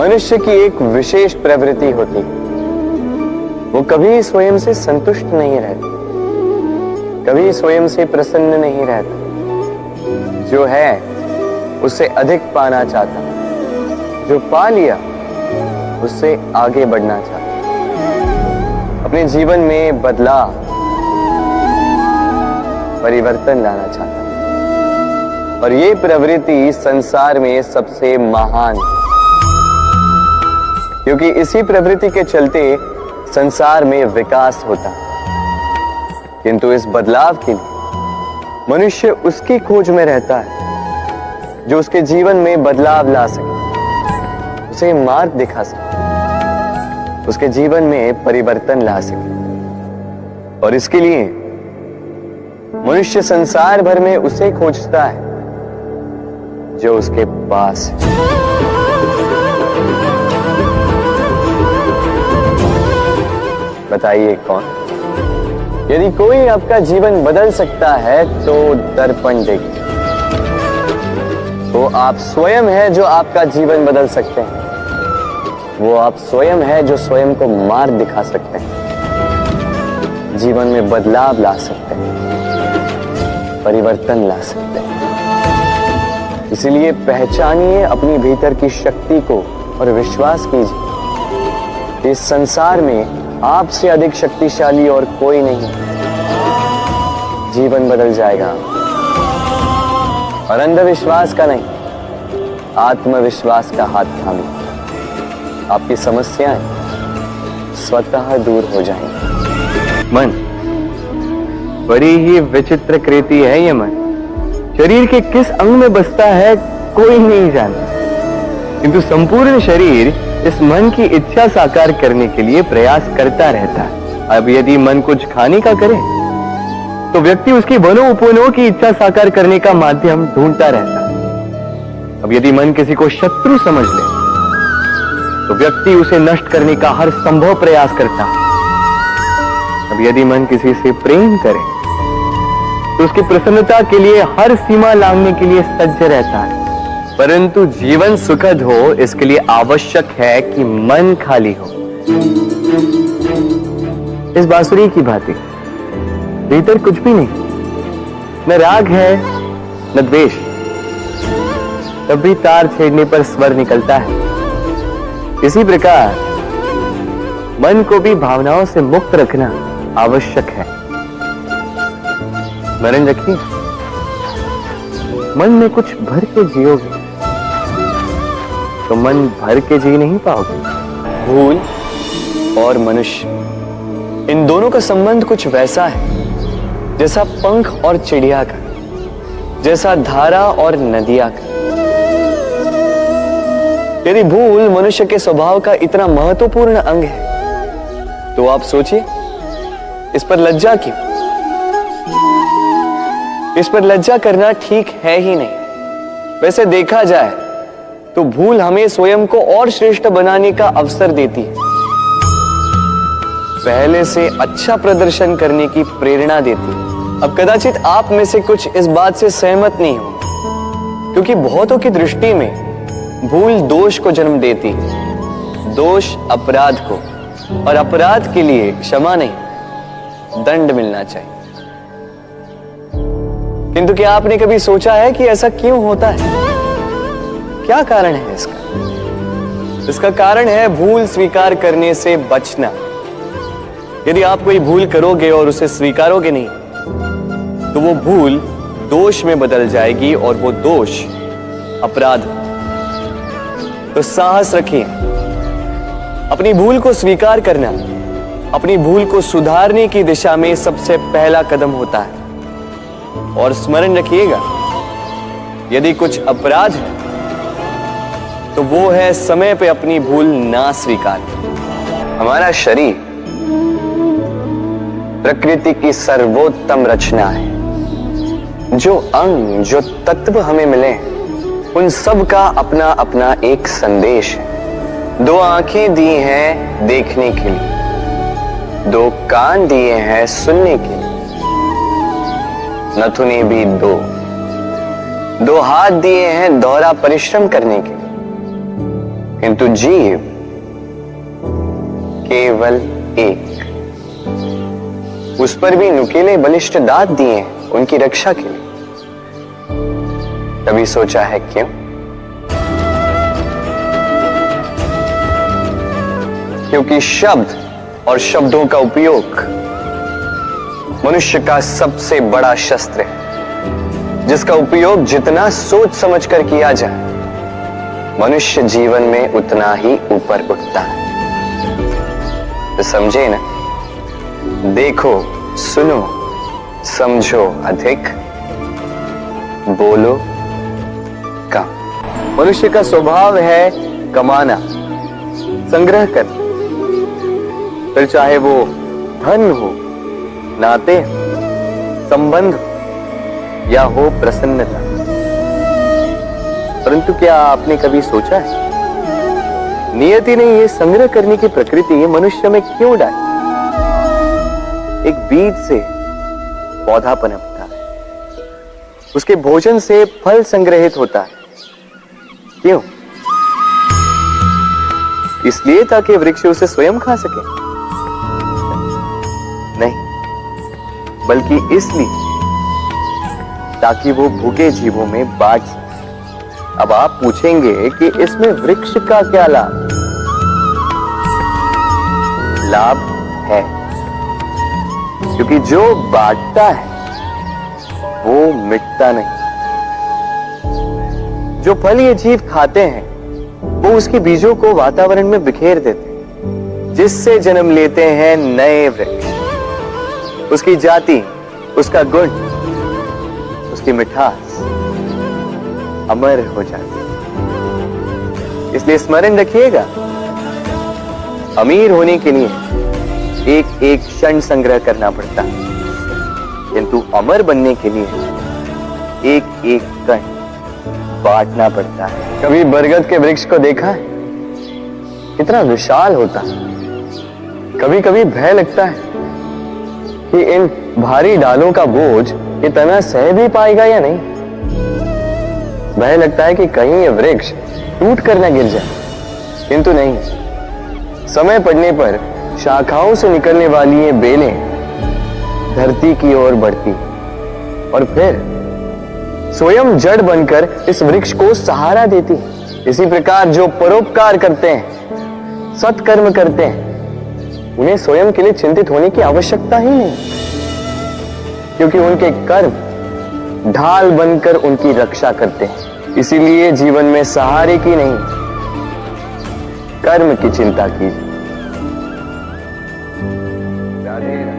मनुष्य की एक विशेष प्रवृत्ति होती है, वो कभी स्वयं से संतुष्ट नहीं रहता, कभी स्वयं से प्रसन्न नहीं रहता। जो है उससे अधिक पाना चाहता, जो पा लिया उससे आगे बढ़ना चाहता, अपने जीवन में बदलाव, परिवर्तन लाना चाहता। और ये प्रवृत्ति संसार में सबसे महान, क्योंकि इसी प्रवृत्ति के चलते संसार में विकास होता है। किंतु इस बदलाव के लिए मनुष्य उसकी खोज में रहता है जो उसके जीवन में बदलाव ला सके, उसे मार्ग दिखा सके, उसके जीवन में परिवर्तन ला सके। और इसके लिए मनुष्य संसार भर में उसे खोजता है जो उसके पास है। बताइए कौन? यदि कोई आपका जीवन बदल सकता है तो दर्पण देखिए। वो आप स्वयं है जो आपका जीवन बदल सकते हैं। वो आप स्वयं है जो स्वयं को मार्ग दिखा सकते हैं, जीवन में बदलाव ला सकते हैं, परिवर्तन ला सकते हैं। इसलिए पहचानिए अपनी भीतर की शक्ति को और विश्वास कीजिए, इस संसार में आपसे अधिक शक्तिशाली और कोई नहीं। जीवन बदल जाएगा, और अंधविश्वास का नहीं, आत्मविश्वास का हाथ थामिए। आपकी समस्याएं स्वतः दूर हो जाएंगी। मन बड़ी ही विचित्र कृति है। ये मन शरीर के किस अंग में बसता है कोई नहीं जानता, किंतु संपूर्ण शरीर इस मन की इच्छा साकार करने के लिए प्रयास करता रहता है। अब यदि मन कुछ खाने का करे तो व्यक्ति उसकी वनों उपवनों की इच्छा साकार करने का माध्यम ढूंढता रहता है। अब यदि मन किसी को शत्रु समझ ले तो व्यक्ति उसे नष्ट करने का हर संभव प्रयास करता है। अब यदि मन किसी से प्रेम करे तो उसकी प्रसन्नता के लिए हर सीमा लांघने के लिए सज्ज रहता है। परंतु जीवन सुखद हो, इसके लिए आवश्यक है कि मन खाली हो। इस बांसुरी की भांति भीतर कुछ भी नहीं, न राग है न द्वेष, तब भी तार छेड़ने पर स्वर निकलता है। इसी प्रकार मन को भी भावनाओं से मुक्त रखना आवश्यक है। स्मरण रखिए, मन में कुछ भर के जियोगे तो मन भर के जी नहीं पाओगे। भूल और मनुष्य, इन दोनों का संबंध कुछ वैसा है जैसा पंख और चिड़िया का, जैसा धारा और नदिया का। यदि भूल मनुष्य के स्वभाव का इतना महत्वपूर्ण अंग है तो आप सोचिए, इस पर लज्जा क्यों? इस पर लज्जा करना ठीक है ही नहीं। वैसे देखा जाए तो भूल हमें स्वयं को और श्रेष्ठ बनाने का अवसर देती है, पहले से अच्छा प्रदर्शन करने की प्रेरणा देती है। अब कदाचित आप में से कुछ इस बात से सहमत नहीं हो, क्योंकि बहुतों की दृष्टि में भूल दोष को जन्म देती है, दोष अपराध को, और अपराध के लिए क्षमा नहीं, दंड मिलना चाहिए। किंतु क्या आपने कभी सोचा है कि ऐसा क्यों होता है? क्या कारण है इसका? इसका कारण है भूल स्वीकार करने से बचना। यदि आप कोई भूल करोगे और उसे स्वीकारोगे नहीं तो वो भूल दोष में बदल जाएगी, और वो दोष अपराध। तो साहस रखिए, अपनी भूल को स्वीकार करना अपनी भूल को सुधारने की दिशा में सबसे पहला कदम होता है। और स्मरण रखिएगा, यदि कुछ अपराध है तो वो है समय पे अपनी भूल ना स्वीकार। हमारा शरीर प्रकृति की सर्वोत्तम रचना है। जो अंग, जो तत्व हमें मिले उन सब का अपना अपना एक संदेश है। दो आंखें दी हैं देखने के लिए, दो कान दिए हैं सुनने के लिए, नथुने भी दो हाथ दिए हैं दोहरा परिश्रम करने के लिए, किंतु जीव केवल एक। उस पर भी नुकीले बलिष्ठ दांत दिए हैं उनकी रक्षा के लिए। कभी सोचा है क्यों? क्योंकि शब्द और शब्दों का उपयोग मनुष्य का सबसे बड़ा शस्त्र है, जिसका उपयोग जितना सोच समझकर किया जाए मनुष्य जीवन में उतना ही ऊपर उठता है। तो समझे ना, देखो सुनो समझो अधिक, बोलो कम। मनुष्य का स्वभाव है कमाना, संग्रह करना, फिर चाहे वो धन हो, नाते, संबंध या हो प्रसन्नता। परंतु क्या आपने कभी सोचा है नियति ने यह संग्रह करने की प्रकृति मनुष्य में क्यों डाली? एक बीज से पौधा पनपता है, उसके भोजन से फल संग्रहित होता है। क्यों? इसलिए ताकि वृक्ष उसे स्वयं खा सके? नहीं, बल्कि इसलिए ताकि वो भूखे जीवों में बांट सके। अब आप पूछेंगे कि इसमें वृक्ष का क्या लाभ? लाभ है, क्योंकि जो बांटता है वो मिटता नहीं। जो फल ये जीव खाते हैं वो उसके बीजों को वातावरण में बिखेर देते हैं, जिससे जन्म लेते हैं नए वृक्ष। उसकी जाति, उसका गुण, उसकी मिठास अमर हो जाती है। इसलिए स्मरण रखिएगा, अमीर होने के लिए एक एक क्षण संग्रह करना पड़ता है, किंतु अमर बनने के लिए एक एक कण बांटना पड़ता है। कभी बरगद के वृक्ष को देखा है? कितना विशाल होता है। कभी कभी भय लगता है कि इन भारी डालों का बोझ ये तना सह भी पाएगा या नहीं। भय लगता है कि कहीं ये वृक्ष टूट कर न गिर जाए, किंतु नहीं। समय पड़ने पर शाखाओं से निकलने वाली ये बेलें धरती की ओर बढ़ती और फिर स्वयं जड़ बनकर इस वृक्ष को सहारा देती। इसी प्रकार जो परोपकार करते हैं, सत्कर्म करते हैं, उन्हें स्वयं के लिए चिंतित होने की आवश्यकता ही नहीं, क्योंकि उनके कर्म ढाल बनकर उनकी रक्षा करते हैं। इसीलिए जीवन में सहारे की नहीं, कर्म की चिंता कीजिए। राधे राधे।